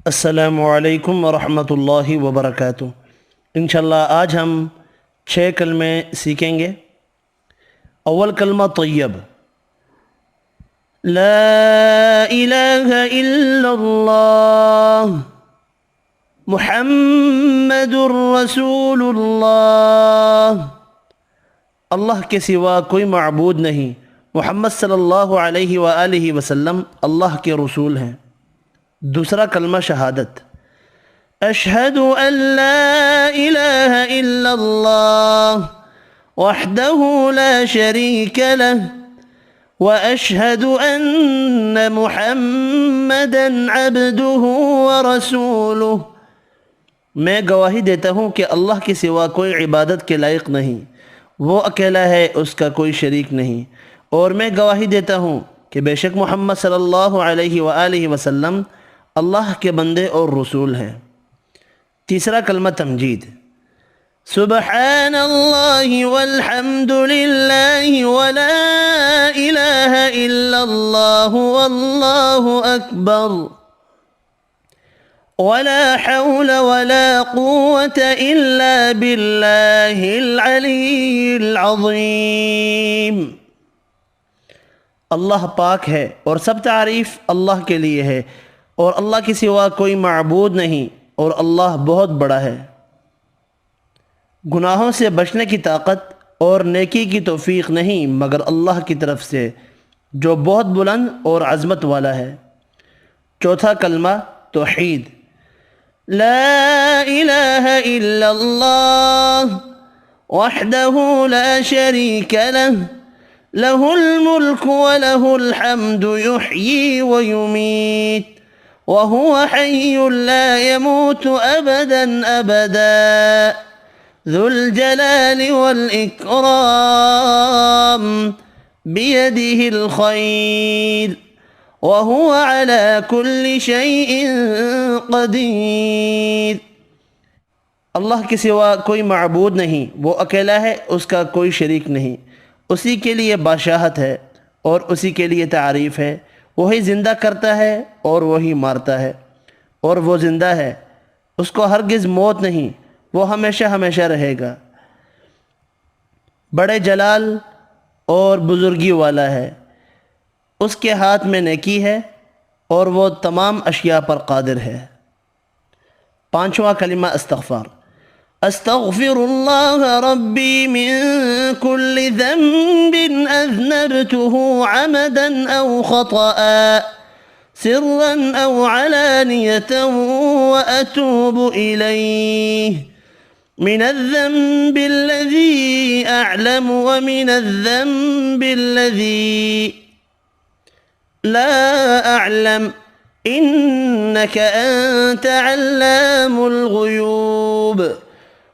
अस्सलामुअलैकुम वरहमतुल्लाहि वबरकातुहू। इंशाअल्लाह आज हम 6 कलमे सीखेंगे। अव्वल कलमा तय्यब, ला इलाहा इल्लल्लाह मुहम्मदुर रसूलुल्लाह। अल्लाह के सिवा कोई माबूद नहीं, मोहम्मद सल्लल्लाहु अलैहि वआलिहि वसल्लम अल्लाह के रसूल हैं। दूसरा कलमा शहादत, अशहदु अल्ला इलाहा इल्लल्लाह वहदहु ला शरीक लह व अशहदु अन्न मुहम्मदन अब्दुहु व रसूलुहु। मैं गवाही देता हूँ कि अल्लाह के सिवा कोई इबादत के लायक नहीं, वो अकेला है, उसका कोई शरीक नहीं। और मैं गवाही देता हूँ कि बेशक मोहम्मद सल्लल्लाहु अलैहि वआलिहि वसल्लम अल्लाह के बंदे और रसूल हैं। तीसरा कलमा तमजीद, सुबहानल्लाहि वल्हम्दुलिल्लाहि वला इलाहा इल्लल्लाहु वल्लाहु अकबर वला हौला वला कुव्वता इल्ला बिल्लाहिल अलीय्यिल अज़ीम। अल्लाह पाक है और सब तारीफ़ अल्लाह के लिए है और अल्लाह के सिवा कोई माबूद नहीं और अल्लाह बहुत बड़ा है। गुनाहों से बचने की ताकत और नेकी की तौफीक नहीं मगर अल्लाह की तरफ से, जो बहुत बुलंद और अज़मत वाला है। चौथा कलमा तौहीद, ला इलाहा इल्लल्लाह वहदहु ला शरीक लह लहुल मुल्कु व लहुल हम्दु युह्यी व युमीत व हुवा हय्युन ला यमूतु अबदन अबदा ज़ुल जलालि वल इकराम बियदिहिल खैर व हुवा अला कुल्लि शैइन क़दीर। अल्लाह के सिवा कोई माबूद नहीं, वो अकेला है, उसका कोई शरीक नहीं। उसी के लिए बादशाहत है और उसी के लिए तारीफ़ है। वही ज़िंदा करता है और वही मारता है, और वो ज़िंदा है, उसको हरगिज़ मौत नहीं, वो हमेशा हमेशा रहेगा। बड़े जलाल और बुज़ुर्गी वाला है, उसके हाथ में नेकी है और वो तमाम अशिया पर कादिर है। पांचवा कलिमा इस्तग़फ़ार, अस्तग़फ़िरुल्लाह रब्बी मिन कुल्लि ज़ंबिन अज़नबतुहु अमदन औ ख़तअ सिर्रन औ अलानियतन व अतूबु इलैहि मिनज़्ज़ंबिल्लज़ी अअलमु व मिनज़्ज़ंबिल्लज़ी ला अअलम इन्नका अंत अल्लामुल ग़ुयूब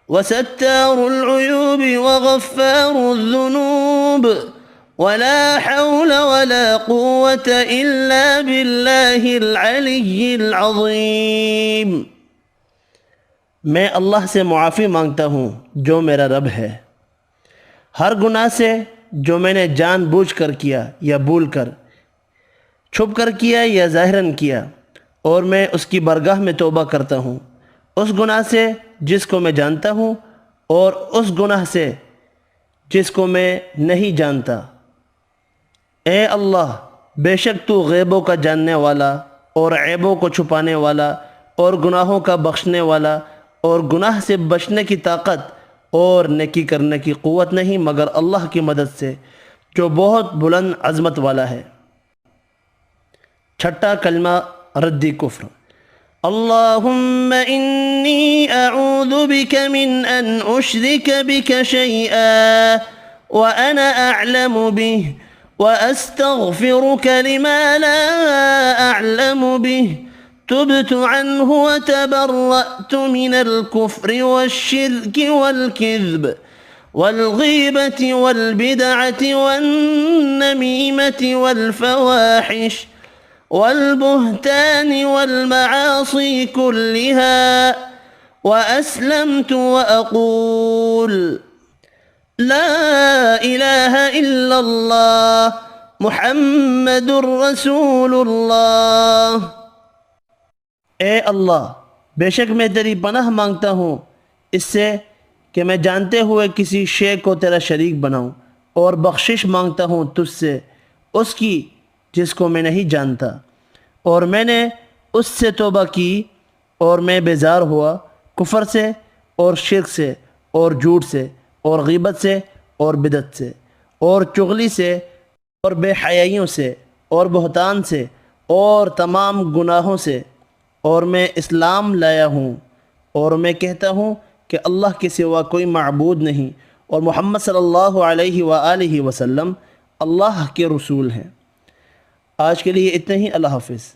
व सत्तारुल उयूब व गफ़्फ़ारुज़ ज़ुनूब वला हौला वला कुव्वता इल्ला बिल्लाहिल अलिय्यिल अज़ीम। मैं अल्लाह से मुआफ़ी मांगता हूँ जो मेरा रब है, हर गुनाह से जो मैंने जानबूझकर किया या भूल कर, छुप कर किया या ज़ाहिरन किया। और मैं उसकी बरगाह में तौबा करता हूँ, उस गुनाह से जिसको मैं जानता हूँ और उस गुनाह से जिसको मैं नहीं जानता। ए अल्लाह, बेशक तू ग़ैबों का जानने वाला और ऐबों को छुपाने वाला और गुनाहों का बख्शने वाला और गुनाह से बचने की ताकत और नेकी करने की क़ुव्वत नहीं मगर अल्लाह की मदद से, जो बहुत बुलंद अज़मत वाला है। छठा कलमा रद्दी कुफ्र, अल्लाहुम्मा इन्नी अऊज़ु बिक मिन अन उश्रिक बिक शैअन व अना अअलमु बिह व अस्तग़फ़िरुक लिमा ला अअलमु बिह तुब्तु अन्हु व तबर्रअतु मिनल कुफ्रि वश्शिर्कि वल किज़्ब वल ग़ीबति वल बिदअति वन नमीमति वल फ़वाहिश वल्बुहतान वल्मआसी कुल्लिहा व अस्लमतु व अक़ूल ला इलाहा इल्लल्लाह मुहम्मदुर रसूलुल्लाह। ए अल्लाह, बेशक मैं तेरी पनाह मांगता हूँ इससे कि मैं जानते हुए किसी शे को तेरा शरीक बनाऊँ, और बख्शिश मांगता हूँ तुझसे उसकी जिसको मैं नहीं जानता। और मैंने उससे तौबा की और मैं बेजार हुआ कुफ़र से और शिर्क से और झूठ से और ग़ीबत से और बिदत से और चुगली से और बेहयाइयों से और बहतान से और तमाम गुनाहों से। और मैं इस्लाम लाया हूँ और मैं कहता हूँ कि अल्लाह के सिवा कोई माबूद नहीं और मोहम्मद सल्लल्लाहु अलैहि वालैहि वसल्लम अल्लाह के रसूल हैं। आज के लिए इतना ही। अल्लाह हाफ़िज़।